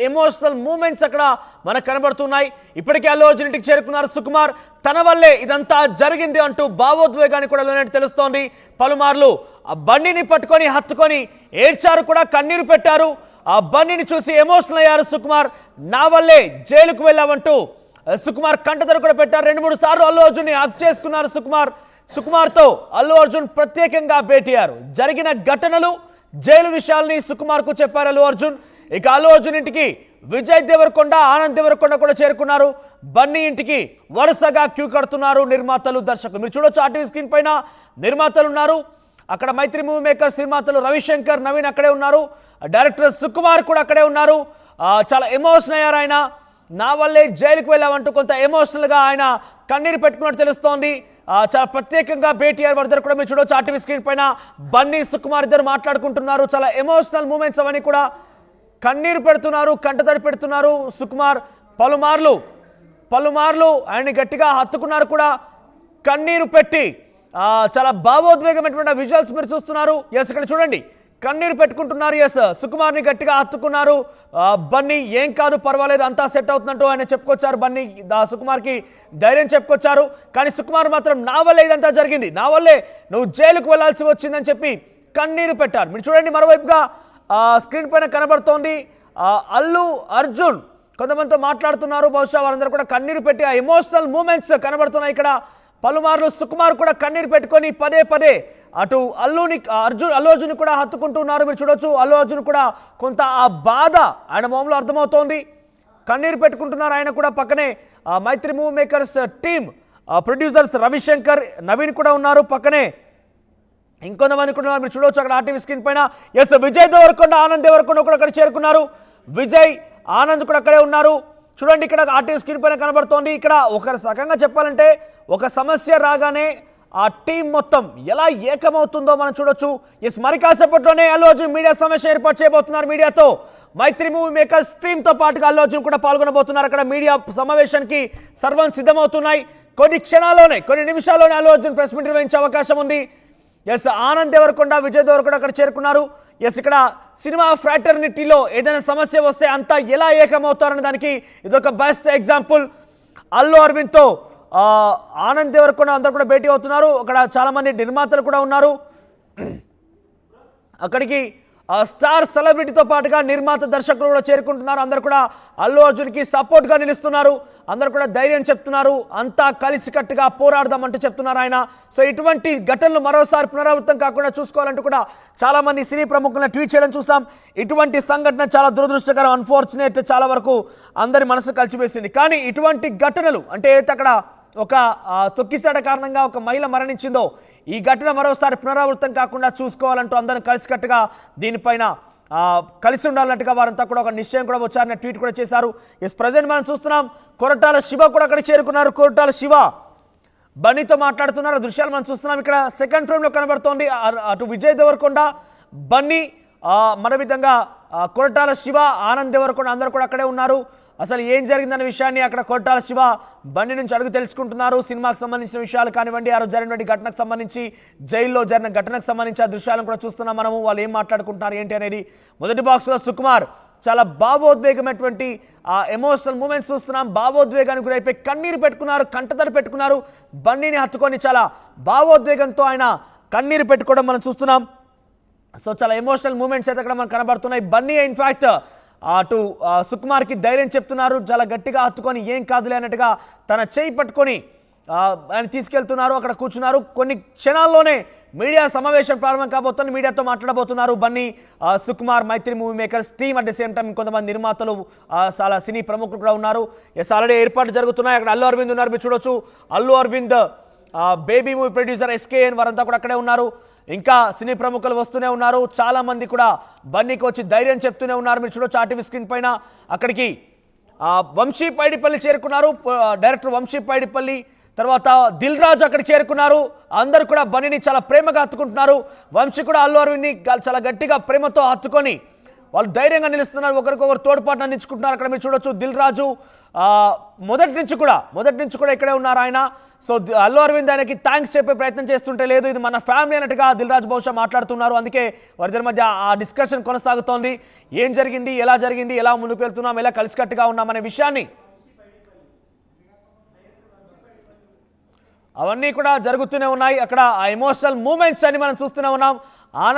Emotional moments అక్కడ మనకు కనబడుతున్నాయి. ఇప్పటికే అల్లు అర్జున్ ఇంటికి చేరుకున్నారు సుకుమార్. తన వల్లే ఇదంతా జరిగింది అంటూ భావోద్వేగాన్ని కూడా లోనట్టు తెలుస్తోంది. పలుమార్లు ఆ బన్నీని పట్టుకొని హత్తుకొని ఏడ్చారు కూడా, కన్నీరు పెట్టారు. ఆ బన్నీని చూసి ఎమోషనల్ అయ్యారు సుకుమార్. నా వల్లే జైలుకు వెళ్ళామంటూ సుకుమార్ కంటతడి కూడా పెట్టారు. 2-3 సార్లు అల్లు అర్జున్ని హక్ చేసుకున్నారు సుకుమార్. సుకుమార్తో అల్లు అర్జున్ ప్రత్యేకంగా భేటీ అయ్యారు. జరిగిన ఘటనలు, జైలు విషయాల్ని సుకుమార్కు చెప్పారు అల్లు అర్జున్. ఇక అల్లు అర్జున్ ఇంటికి విజయ్ దేవరకొండ, ఆనంద్ దేవరకొండ కూడా చేరుకున్నారు. బన్నీ ఇంటికి వరుసగా క్యూ కడుతున్నారు నిర్మాతలు, దర్శకులు. మీరు చూడొచ్చు ఆర్టీవీ స్క్రీన్ పైన నిర్మాతలు ఉన్నారు. అక్కడ మైత్రి మూవీ మేకర్స్ నిర్మాతలు రవిశంకర్, నవీన్ అక్కడే ఉన్నారు. డైరెక్టర్ సుకుమార్ కూడా అక్కడే ఉన్నారు. చాలా ఎమోషనల్ అయ్యారు ఆయన. నా వల్లే జైలుకు వెళ్ళామంటూ కొంత ఎమోషనల్గా ఆయన కన్నీరు పెట్టుకున్నట్టు తెలుస్తోంది. చాలా ప్రత్యేకంగా భేటీ అయ్యారు వారిద్దరు కూడా. మీరు చూడొచ్చు ఆర్టీవీ స్క్రీన్ పైన బన్నీ సుకుమార్ ఇద్దరు మాట్లాడుకుంటున్నారు. చాలా ఎమోషనల్ మూమెంట్స్ అవన్నీ కూడా. కన్నీరు పెడుతున్నారు, కంటతడి పెడుతున్నారు సుకుమార్. పలుమార్లు ఆయన్ని గట్టిగా హత్తుకున్నారు కూడా, కన్నీరు పెట్టి. చాలా భావోద్వేగమైనటువంటి విజువల్స్ మీరు చూస్తున్నారు. ఎస్, ఇక్కడ చూడండి, కన్నీరు పెట్టుకుంటున్నారు. ఎస్, సుకుమార్ని గట్టిగా హత్తుకున్నారు. బన్నీ ఏం కాదు, పర్వాలేదు, అంతా సెట్ అవుతున్నట్టు ఆయన చెప్పుకొచ్చారు. బన్నీ సుకుమార్కి ధైర్యం చెప్పుకొచ్చారు. కానీ సుకుమార్ మాత్రం నా వల్లే ఇదంతా జరిగింది, నా వల్లే నువ్వు జైలుకు వెళ్లాల్సి వచ్చిందని చెప్పి కన్నీరు పెట్టారు. మీరు చూడండి, మరోవైపుగా స్క్రీన్ పైన కనబడుతోంది అల్లు అర్జున్ కొంతమందితో మాట్లాడుతున్నారు. బహుశా వారందరూ కూడా కన్నీరు పెట్టి ఆ ఎమోషనల్ మూమెంట్స్ కనబడుతున్నాయి ఇక్కడ. పలుమార్లు సుకుమార్ కూడా కన్నీరు పెట్టుకొని పదే అటు అల్లు అర్జున్ కూడా హత్తుకుంటున్నారు. మీరు చూడొచ్చు, అల్లు అర్జున్ కూడా కొంత ఆ బాధ ఆయన మొహంలో అర్థమవుతోంది. కన్నీరు పెట్టుకుంటున్నారు ఆయన కూడా. పక్కనే Mythri movie makers team producers Ravishankar, Naveen కూడా ఉన్నారు. పక్కనే ఇంకొంతమంది కూడా మీరు చూడవచ్చు అక్కడ ఆర్టీవీ స్క్రీన్ పైన. ఎస్, విజయ్ దేవరకొండ, ఆనంద్ దేవరకొండ కూడా అక్కడ చేరుకున్నారు. విజయ్, ఆనంద్ కూడా అక్కడే ఉన్నారు. చూడండి, ఇక్కడ ఆర్టీవీ స్క్రీన్ పైన కనబడుతోంది. ఇక్కడ ఒక రకంగా చెప్పాలంటే ఒక సమస్య రాగానే ఆ టీం మొత్తం ఎలా ఏకమవుతుందో మనం చూడొచ్చు. ఎస్, మరి కాసేపట్లోనే అల్లు అర్జున్ మీడియా సమావేశం ఏర్పాటు చేయబోతున్నారు. మీడియాతో మైత్రి మూవీ మేకర్స్ టీంతో పాటుగా అల్లు అర్జున్ కూడా పాల్గొనబోతున్నారు. అక్కడ మీడియా సమావేశానికి సర్వం సిద్ధమవుతున్నాయి. కొన్ని నిమిషాల్లోనే అల్లు అర్జున్ ప్రెస్ మీట్ నిర్వహించే అవకాశం ఉంది. ఎస్, ఆనంద్ దేవరకొండ, విజయ్ దేవరకొండ అక్కడ చేరుకున్నారు. ఎస్, ఇక్కడ సినిమా ఫ్రాటర్నిటీలో ఏదైనా సమస్య వస్తే అంతా ఎలా ఏకమవుతారనే దానికి ఇదొక బెస్ట్ ఎగ్జాంపుల్. అల్లు అరవింద్తో ఆనంద్ దేవరకొండ అందరూ కూడా భేటీ అవుతున్నారు. అక్కడ చాలామంది నిర్మాతలు కూడా ఉన్నారు. అక్కడికి స్టార్ సెలబ్రిటీతో పాటుగా నిర్మాత, దర్శకులు కూడా చేరుకుంటున్నారు. అందరు కూడా అల్లు అర్జున్కి సపోర్ట్గా నిలుస్తున్నారు. అందరు కూడా ధైర్యం చెప్తున్నారు. అంతా కలిసికట్టుగా పోరాడదామంటూ చెప్తున్నారు ఆయన. సో ఇటువంటి ఘటనలు మరోసారి పునరావృతం కాకుండా చూసుకోవాలంటూ కూడా చాలామంది సినీ ప్రముఖులను ట్వీట్ చేయడం చూసాం. ఇటువంటి సంఘటన చాలా దురదృష్టకరం, అన్ఫార్చునేట్, చాలా వరకు అందరి మనసు కలిసివేసింది. కానీ ఇటువంటి ఘటనలు అంటే ఏదైతే అక్కడ ఒక తొక్కిసాట కారణంగా ఒక మహిళ మరణించిందో, ఈ ఘటన మరోసారి పునరావృతం కాకుండా చూసుకోవాలంటూ అందరం కలిసికట్టుగా దీనిపైన కలిసి ఉండాలంటగా వారంతా కూడా ఒక నిశ్చయం కూడా వచ్చారని ట్వీట్ కూడా చేశారు. ఎస్, ప్రజెంట్ మనం చూస్తున్నాం కొరటాల శివ కూడా అక్కడ చేరుకున్నారు. కొరటాల శివ బన్నీతో మాట్లాడుతున్నారు. దృశ్యాలు మనం చూస్తున్నాం. ఇక్కడ సెకండ్ ఫ్రేమ్లో కనబడుతోంది. అటు విజయ్ దేవరకొండ, బన్నీ, మన విధంగా కొరటాల శివ, ఆనంద్ దేవరకొండ అందరూ కూడా అక్కడే ఉన్నారు. అసలు ఏం జరిగిందన్న విషయాన్ని అక్కడ కొరటాల శివ బండి నుంచి అడుగు తెలుసుకుంటున్నారు. సినిమాకు సంబంధించిన విషయాలు కానివ్వండి, ఆ రోజు జరిగినటువంటి ఘటనకు సంబంధించి, జైల్లో జరిగిన ఘటనకు సంబంధించి ఆ దృశ్యాలను కూడా చూస్తున్నాం మనము. వాళ్ళు ఏం మాట్లాడుకుంటున్నారు ఏంటి అనేది. మొదటి బాక్స్లో సుకుమార్ చాలా భావోద్వేగమైనటువంటి ఎమోషనల్ మూమెంట్స్ చూస్తున్నాం. భావోద్వేగానికి గురైపోయి కన్నీరు పెట్టుకున్నారు, కంటతడి పెట్టుకున్నారు. బండిని హత్తుకొని చాలా భావోద్వేగంతో ఆయన కన్నీరు పెట్టుకోవడం మనం చూస్తున్నాం. సో చాలా ఎమోషనల్ మూమెంట్స్ అయితే అక్కడ మనకు కనబడుతున్నాయి. బన్నీ ఇన్ఫ్యాక్ట్ అటు సుకుమార్కి ధైర్యం చెప్తున్నారు. చాలా గట్టిగా హత్తుకొని ఏం కాదులే అన్నట్టుగా తన చేయి పట్టుకొని ఆయన తీసుకెళ్తున్నారు. అక్కడ కూర్చున్నారు. కొన్ని క్షణాల్లోనే మీడియా సమావేశం ప్రారంభం కాబోతుంది. మీడియాతో మాట్లాడబోతున్నారు Bunny, Sukumar, Mythri movie makers team. At the same time కొంతమంది నిర్మాతలు, చాలా సినీ ప్రముఖులు కూడా ఉన్నారు. ఎస్, ఆల్రెడీ ఏర్పాట్లు జరుగుతున్నాయి. అక్కడ అల్లు అరవింద్ ఉన్నారు. మీరు చూడొచ్చు, Allu Aravind, baby movie producer SKN వారంతా కూడా అక్కడే ఉన్నారు. ఇంకా సినీ ప్రముఖులు వస్తూనే ఉన్నారు. చాలా మంది కూడా బన్నీకి వచ్చి ధైర్యం చెప్తూనే ఉన్నారు. మీరు చూడొచ్చు ఆర్టీవీ స్క్రీన్ పైన. అక్కడికి వంశీ పైడిపల్లి చేరుకున్నారు. డైరెక్టర్ వంశీ పైడిపల్లి, తర్వాత దిల్ రాజు అక్కడ చేరుకున్నారు. అందరూ కూడా బన్నీని చాలా ప్రేమగా హత్తుకుంటున్నారు. వంశీ కూడా అల్లు అరవింద్ని చాలా గట్టిగా ప్రేమతో హత్తుకొని వాళ్ళు ధైర్యంగా నిలుస్తున్నారు, ఒకరికొకరు తోడ్పాటు అందించుకుంటున్నారు. అక్కడ మీరు చూడొచ్చు దిల్ రాజు మొదటి నుంచి కూడా ఇక్కడే ఉన్నారు ఆయన. సో అల్లు అరవింద్ ఆయనకి థ్యాంక్స్ చెప్పే ప్రయత్నం చేస్తుంటే లేదు, ఇది మన ఫ్యామిలీ అన్నట్టుగా దిల్ రాజు బహుశా మాట్లాడుతున్నారు. అందుకే వారిద్దరి మధ్య ఆ డిస్కషన్ కొనసాగుతోంది. ఏం జరిగింది, ఎలా ముందుకు వెళ్తున్నాం, ఎలా కలిసికట్టుగా ఉన్నామనే విషయాన్ని అవన్నీ కూడా జరుగుతూనే ఉన్నాయి. అక్కడ ఆ ఎమోషనల్ మూమెంట్స్ అని మనం చూస్తూనే ఉన్నాం.